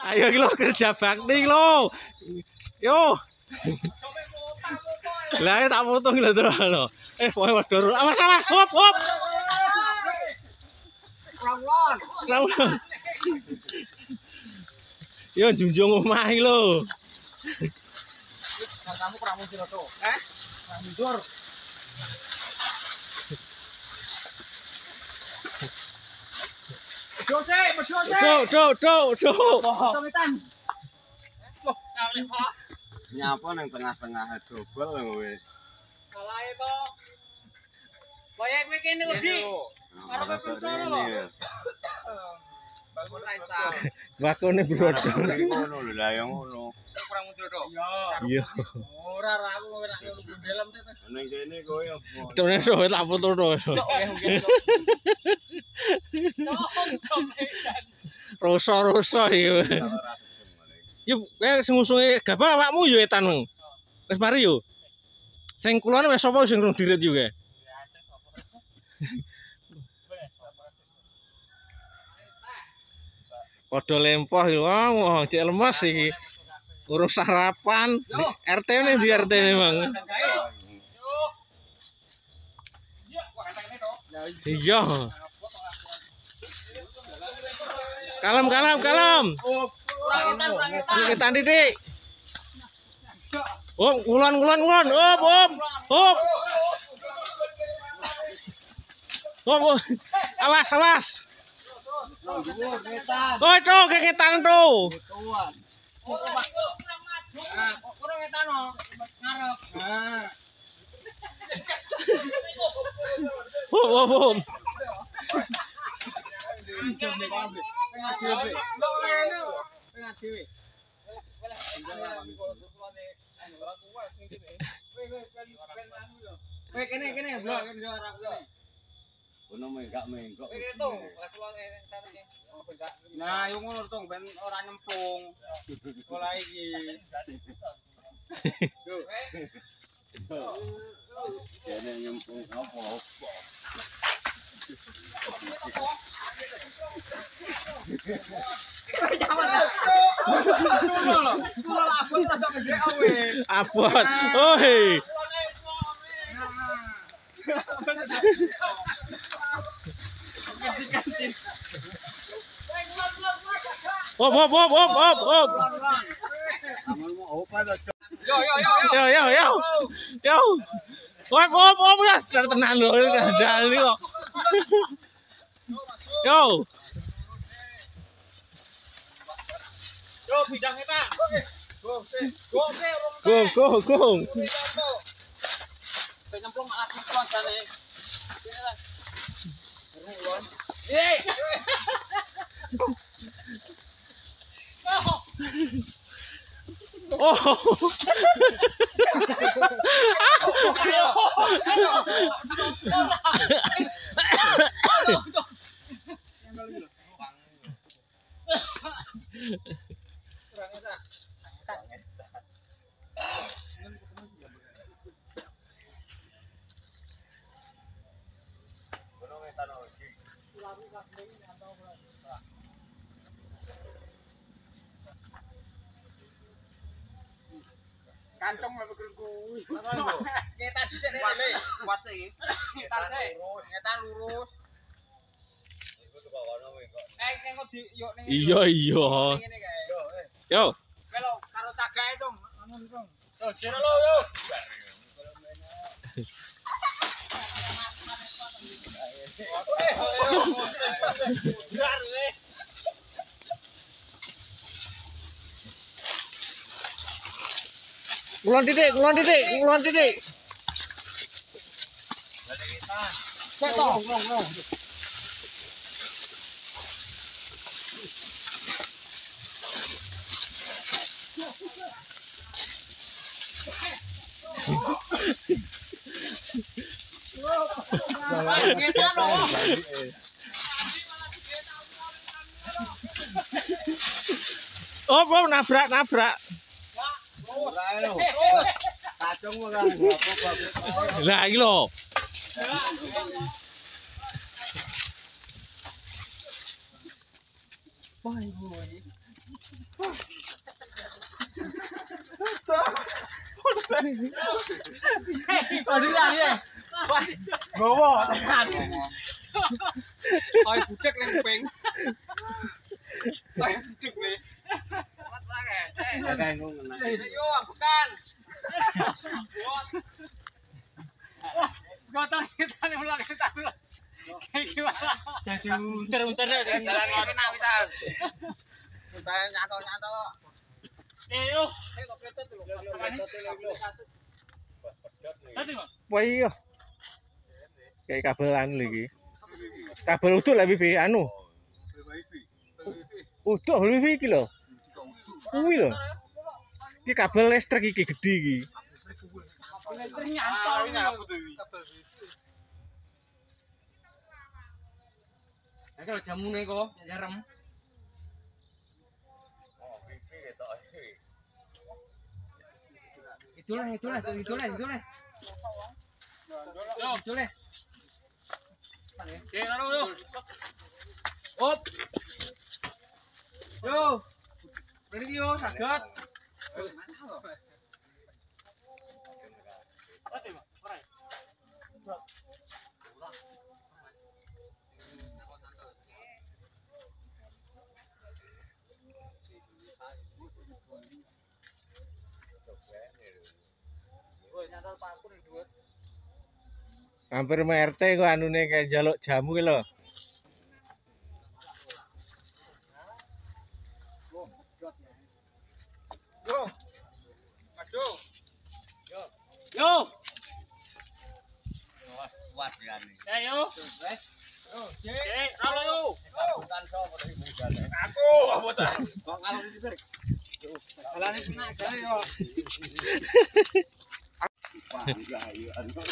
Ayo iki lho kerja bakti lho. Yo. Lah tak foto lho terus lho. Pokoke wedhur. Awas awas, hop hop. Rawon. Yo junjung omah iki lho. Kamu kurang mundur to. Kurang mundur. Do. Nyapa nang tengah-tengah dobel kowe. Salahe to. Kaya kowe kene wedi. Karo kencana lho. Bangun Kaisar. Bakone brodol. Ngono lho lah ya ngono. Kurang mundur to. Iya. Ora aku kowe nak ndelem to. Ning kene kowe Dene do tak foto do. Rosa-rosa iki. Yo sing ngusunge gabah awakmu yo etan. Wis mari yo. Sing kulone wis sapa sing rung dirit yo ge. Padha lempoh iki wong cek lemes iki. Urung sarapan. RT ne di RT ne, Bang. Iya. Kalem. Kurang titik. Ngulon. Hop. Awas. Oh, itu keketan tuh. Kurang ngetan no. Ngarep. Hop. Kene blok Ono menggak. Nah, yo ngono to ben ora nyemplung. Pola iki. Kene nyempung apa? Abot. Oi. Hop. Amun mau opa to. Yo. Hop ya. Tenan lho dandal iki kok. Yo. Yo bidang eta. Go. Nyemplung malah nyemplung jane. Oh. Kantong apa kuwi. Ngetan dhisik rene. Kuat sik iki. Ngetan lurus. Iku tuh kono kowe kok. Engko di yo ning. Iya. Ngene kae. Yo. Melo karo cagahe dong. Anu dong. Yo jero lo yo. Ngulon titik. Oh, nabrak. Kacung ora apa-apa. Lah iki lho. Wah, Aduh lah ya. Gowo tekan. Oi bucek nang kuping. Oi bucek nih. Kayak ngono. Yo bukan. Gotor kita nih ulang kita dulu. Kayak gimana? Jadi unter-unter deh. Jalan kena bisa. Kita nyato-nyato. Yuk. Wah iya. Kayak kabelan lagi. Kabel utuh lah wifi anu. Utuh wifi iki lho. Kuwi lho. Iki kabel listrik iki gede iki. Nah, kalau jamune kok jarem. Itulah. Oke, taruh yuk. Op. Yo. Ready yo, saged. Hampir RT kok anune kayak jaluk jamu ki lho. Yo. Aduh. Yo. Kuat ya nih. Yo. Halo yo. Bukan sopo tapi bukan. Aku abotan. Kok ngalung iki, Sir? Alane kena jare yo. Wah, enggak ayo. Aduh.